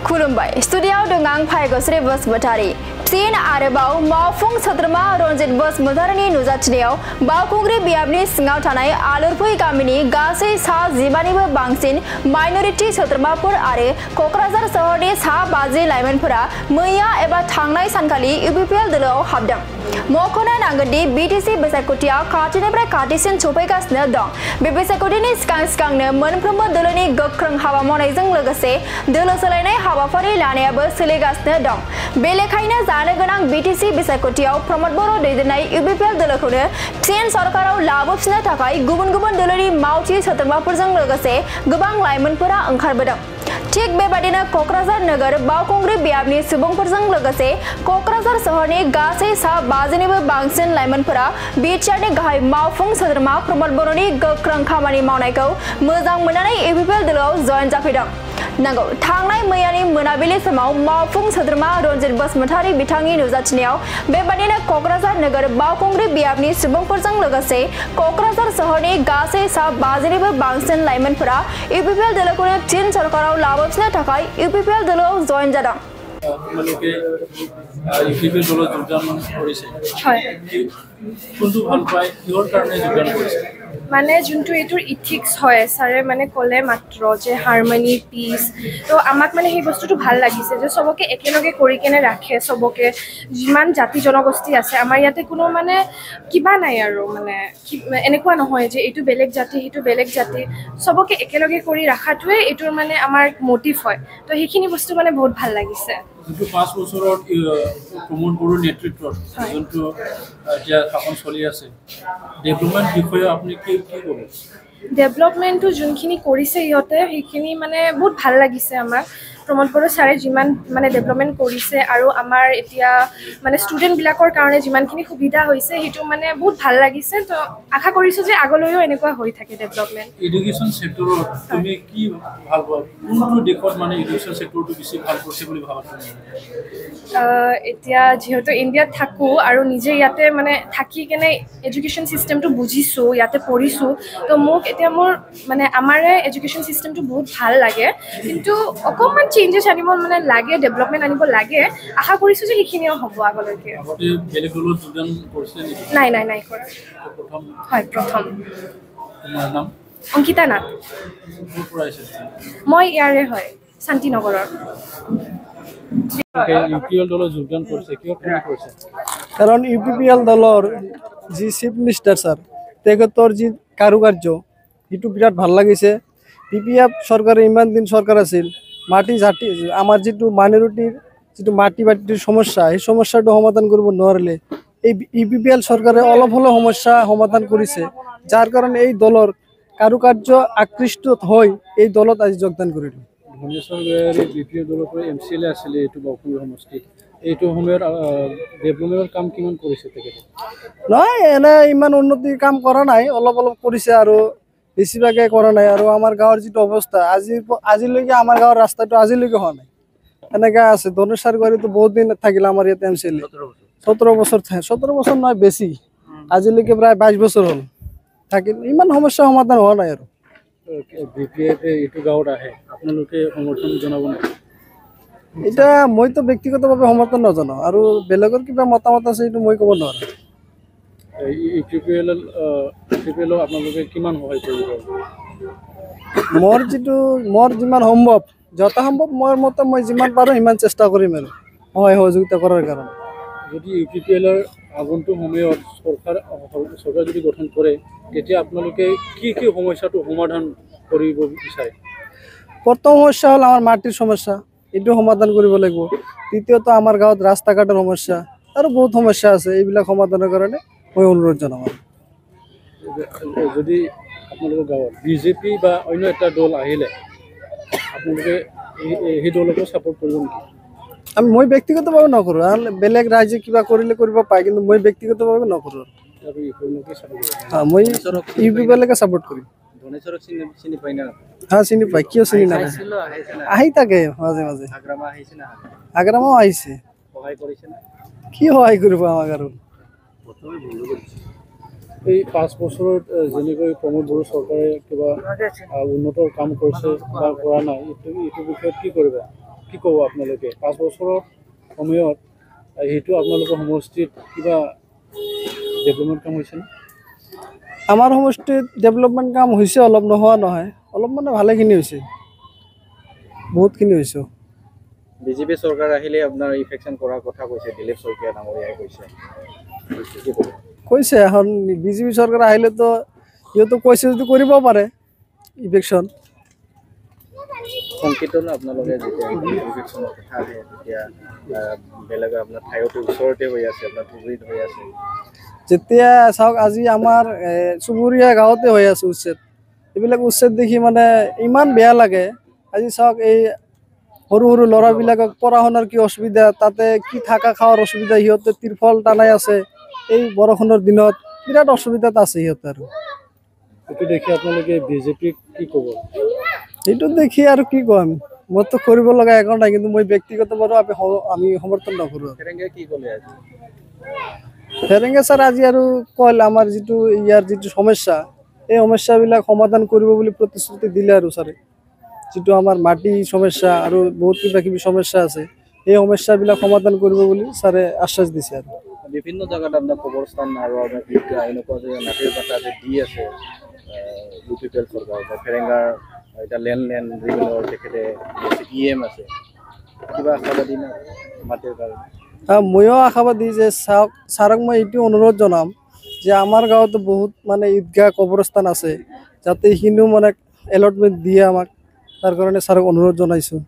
खुलुमबाय स्टुडियाव दं आं फायगस्रि बसुमतारी फिन आरोबाव मावफुं सोद्रोमा रनजित बसुमतारीनि नुजाथिनायाव बावखुंग्रि बियाबनि सिङाव थानाय आलुरफै गामिनि गासै सा 10निबो बांसिन माइनरिटि सोद्रोमाफोर आरो कक्राझार सहरनि सा 50 लाइमोनफोरा मैया एबा थांनाय सानखालि इउपिपिएल दोलोआव हाबदों। मख'नो नांगोनदि बिटिसि बिसायख'थिया खाथिनिफ्राय खाथिसिन सफैगासिनो दं। बे बिसायख'थिनि सिगांनो मोनफ्रोमबो दोलोनि गोख्रों हाबा मावनायजों लोगोसे दोलो सोलायनाय हाबाफारि लानायाबो सोलिगासिनो दं। बे लेखायैनो जानो गोनां बिटिसि बिसायख'थियाव प्रमद बर' दैदेननाय इउपिपिएल दोलोखौनो फिन सरकाराव लाबोफिननो थाखाय गुबुन गुबुन दोलोनि मावथि सोद्रोमाफोरजों लोगोसे गोबां लाइमोनफोरा ओंखारबोदों। थिग बेबादिनो कक्राझार नोगोर बावखुंग्रि बियाबनि सुबुंफोरजों लोगोसे कक्राझार सहरनि गासै सा 50निबो बांसिन लाइमोनफोरा बिटिआरनि गाहाय मावफुं सोद्रोमा प्रमद बर'नि गोख्रों खामानि मावनायखौ मोजां मोननानै इउपिपिएल दोलोआव जयेन जाफैदों। नंगौ थांनाय मैयानि मोनाबिलि समाव मावफुं सोद्रोमा रनजित बसुमतारी बिथांनि नुजाथिनायाव बेबादिनो कक्राझार नोगोर बावखुंग्रि बियाबनि सुबुंफोरजों लोगोसे कक्राझार सहरनि गासै सा 50निबो बांसिन लाइमोनफोरा इउपिपिएल दोलोखौनो फिन सरकाराव लाबोफिननो थाखाय इउपिपिएल दोलोआव जयेन जादों। ইউপিপিএল দলত যোগদান কৰিছে কোনটো ভাল পায় কিহৰ কাৰণে যোগদান কৰিছে মানে যোনটো এটোৰ ইথিক্স হয় সাৰে মানে ক'লে মাত্ৰ যে হাৰমনি পিস তো আমাক মানে সেই বস্তুটো ভাল লাগিছে যে সবকে একেলগে কৰি কেনে ৰাখে সবকে যিমান জাতি জনগোষ্ঠী আছে আমাৰ ইয়াতে কোনো মানে কিবা নাই আৰু মানে এনেকুৱা নহয় যে এইটো বেলেগ জাতি সেইটো বেলেগ জাতি সবকে একেলগে কৰি ৰাখাটোৱে এটোৰ মানে আমাৰ মোটিভ হয় তো সেইখিনি বস্তু মানে বহুত ভাল লাগিছে। যোনটো 5 বছৰত প্ৰমোদ বড়োৰ নেতৃত্বত যোনটো এতিয়া শাসন চলি আছে ডেভেলপমেণ্ট বিষয়ে আপুনি কি ক'ব? ডেভেলপমেণ্টটো যোনখিনি কৰিছে ইহঁতে সেইখিনি মানে বহুত ভাল লাগিছে আমাক। প্ৰমোদ বড়ো ছাৰে যিমান মানে ডেভেলপমেণ্ট কৰিছে আৰু আমাৰ এতিয়া মানে ষ্টুডেণ্টবিলাকৰ কাৰণে যিমানখিনি সুবিধা হৈছে সেইটো মানে বহুত ভাল লাগিছে। তো আশা কৰিছোঁ যে আগলৈও এনেকুৱা হৈ থাকে ডেভেলপমেণ্ট। এডুকেশ্যন ছেক্টৰত তুমি কি ভাল পোৱা কোনটো দিশত মানে এডুকেশ্যন ছেক্টৰটো বেছি ভাল কৰিছে বুলি ভাবা তুমি? এতিয়া যিহেতু ইণ্ডিয়াত থাকোঁ আৰু নিজে ইয়াতে মানে থাকি কেনে এডুকেশ্যন ছিষ্টেমটো বুজিছোঁ ইয়াতে পঢ়িছোঁ তো মোক এতিয়া মোৰ মানে আমাৰে এডুকেশ্যন ছিষ্টেমটো বহুত ভাল লাগে কিন্তু অকণমান চেঞ্জেছ আনিব মানে লাগে ডেভেলপমেণ্ট আনিব লাগে আশা কৰিছোঁ যে সেইখিনিও হ'ব আগলৈকে। নাই নাই নাই কৰা হয় প্ৰথম। অংকিতা নাথ মই ইয়াৰে হয় শান্তিনগৰৰ। ইউপিপিএল দলত যোগদান কৰিছে কিয় কৰিছে? কাৰণ ইউপিপিএল দলৰ যি চিফ মিনিষ্টাৰ ছাৰ তেখেতৰ যি কাৰুকাৰ্য সেইটো বিৰাট ভাল লাগিছে। পিপিএফ চৰকাৰে ইমান দিন চৰকাৰ আছিল মাটি জাতি আমাৰ যিটো মাইনৰিটিৰ যিটো মাটি বাটিৰ সমস্যা সেই সমস্যাটো সমাধান কৰিব নোৱাৰিলে এই ইউপিপিএল চৰকাৰে অলপ হ'লেও সমস্যা সমাধান কৰিছে যাৰ কাৰণে এই দলৰ কাৰুকাৰ্য আকৃষ্ট হৈ এই দলত আজি যোগদান কৰিলোঁ। ভুৱনেশ্বৰ গয়াৰী বিপিএল দলৰ পৰা MCLA আছিলে এইটো বাওঁপুৰ সমষ্টিত এইটো সময়ত ডেভেলপমেণ্টৰ কাম কিমান কৰিছে তেখেতে? নহয় এনে ইমান উন্নতিৰ কাম কৰা নাই অলপ অলপ কৰিছে আৰু বেছিভাগে কৰা নাই আৰু আমাৰ গাঁৱৰ যিটো অৱস্থা আজিলৈকে আমাৰ গাঁৱৰ ৰাস্তাটো আজিলৈকে হোৱা নাই এনেকৈ আছে। ধনেশ্বৰ গয়াৰীটো বহুত দিন থাকিলে আমাৰ ইয়াত MCLA 17 বছৰ 17 বছৰ নহয় বেছি আজিলৈকে প্ৰায় 22 বছৰ হ'ল থাকিল ইমান সমস্যা সমাধান হোৱা নাই আৰু। বিপিএফ এইটো গাঁৱত আহে আপোনালোকে সমৰ্থন জনাব নেকি? এটা মইতো ব্যক্তিগতভাৱে সমৰ্থন নজনাওঁ আৰু বেলেগৰ কিবা মতামত আছে এইটো মই ক'ব নোৱাৰোঁ। ইউপিপিএলক আপোনালোকে কিমান সহায় কৰিব? মোৰ যিমান সম্ভৱ যথাসম্ভৱ মোৰ মতে মই যিমান পাৰোঁ সিমান চেষ্টা কৰিম আৰু সহায় সহযোগিতা কৰাৰ কাৰণে। যদি ইউপিপিএলৰ আগন্তুক সময়ত চৰকাৰ যদি গঠন কৰে তেতিয়া আপোনালোকে কি কি সমস্যাটো সমাধান কৰিব বিচাৰে? প্ৰথম সমস্যা হ'ল আমাৰ মাটিৰ সমস্যা এইটো সমাধান কৰিব লাগিব। দ্বিতীয়তে আমাৰ গাঁৱত ৰাস্তা ঘাটৰ সমস্যা আৰু বহুত সমস্যা আছে এইবিলাক সমাধানৰ কাৰণে মই অনুৰোধ জনাওঁ। যদি আপোনালোকৰ গাঁৱত বিজেপি বা অন্য এটা দল আহিলে আপোনালোকে সেই দলকো ছাপোৰ্ট কৰিব নেকি? মই ব্যক্তিগতভাৱে নকৰোঁ বেলেগ ৰাইজে কিবা কৰিলে কৰিব পাৰে কিন্তু মই ব্যক্তিগতভাৱে নকৰোঁ। মই ইউপিপিএলকে ছাপোৰ্ট কৰিম। হ্যাঁ চিনি পাই কিয় চিনি নাপায় আহি থাকে মাজে মাজে আগ্ৰামাও আহিছে কি সহায় কৰিব আমাক আৰু। এই 5 বছৰত যেনেকৈ প্ৰমোদ বড়ো চৰকাৰে কিবা উন্নত কাম কৰিছে বা কৰা নাই এইটো বিষয়ত কি কৰিব কি ক'ব আপোনালোকে 5 বছৰৰ সময়ত সেইটো আপোনালোকৰ সমষ্টিত কিবা ডেভেলপমেণ্ট কাম হৈছেনে? আমাৰ সমষ্টিত ডেভেলপমেণ্ট কাম হৈছে, অলপ নোহোৱা নহয়, অলপ মানে ভালেখিনি হৈছে, বহুতখিনি হৈছে। বিজেপি চৰকাৰ আহিলে আপোনাৰ ইফেকশ্যন কৰাৰ কথা কৈছে দিলীপ শইকীয়া ডাঙৰীয়াই কৈছে। এখন বিজেপি চৰকাৰ আহিলেতো সিহঁতো কৈছে যদি কৰিব পাৰে ইফেকশ্যন। সংকিত ন আপোনালোকে যেতিয়া ইফেকশ্যনৰ কথা আহে তেতিয়া বেলেগ আপোনাৰ ঠাইতো ওচৰতে হৈ আছে, আপোনাৰ ধুবুৰীত হৈ আছে। যেতিয়া চাওক আজি আমাৰ চুবুৰীয়া গাঁৱতে হৈ আছে উচ্ছেদ, এইবিলাক উচ্ছেদ দেখি মানে ইমান বেয়া লাগে। আজি চাওক এই সৰু সৰু ল'ৰাবিলাকক পঢ়া শুনাৰ কি অসুবিধা, তাতে কি থকা খোৱাৰ অসুবিধা, সিহঁতে তিৰফল টানাই আছে এই বৰষুণৰ দিনত, বিৰাট অসুবিধাত আছে সিহঁতে। আৰু এইটো দেখি আপোনালোকে বিজেপিক কি ক'ব? এইটো দেখি আৰু কি ক'ম, মোৰতো কৰিব লগা একো নাই, কিন্তু মই ব্যক্তিগতভাৱে আমি সমৰ্থন নকৰোঁ। কি ক'লে আজি ফেৰেংগে ছাৰ আজি আৰু কল আমাৰ যিটো ইয়াৰ যিটো সমস্যা, এই সমস্যাবিলাক সমাধান কৰিব বুলি প্ৰতিশ্ৰুতি দিলে। আৰু ছাৰে যিটো আমাৰ মাটি সমস্যা আৰু বহুত কিবা কিবি সমস্যা আছে, এই সমস্যাবিলাক সমাধান কৰিব বুলি ছাৰে আশ্বাস দিছে। আৰু বিভিন্ন জেগাত আপোনাৰ কবৰস্থান আৰু এনেকুৱা যে মাটিৰ পাতা যে দি আছে UPPL চৰকাৰ বা ফেৰেংগাৰ এতিয়া লেণ্ড ৰিভিউৰ তেখেতে EM আছে, কিবা আশাবাদী না মাটিৰ কাৰণে? ময়ো আশাবাদী যে চাওক, ছাৰক মই এইটো অনুৰোধ জনাম যে আমাৰ গাঁৱতো বহুত মানে ঈদগাহ কবৰস্থান আছে, যাতে এইখিনিও মানে এলটমেণ্ট দিয়ে আমাক, তাৰ কাৰণে ছাৰক অনুৰোধ জনাইছোঁ।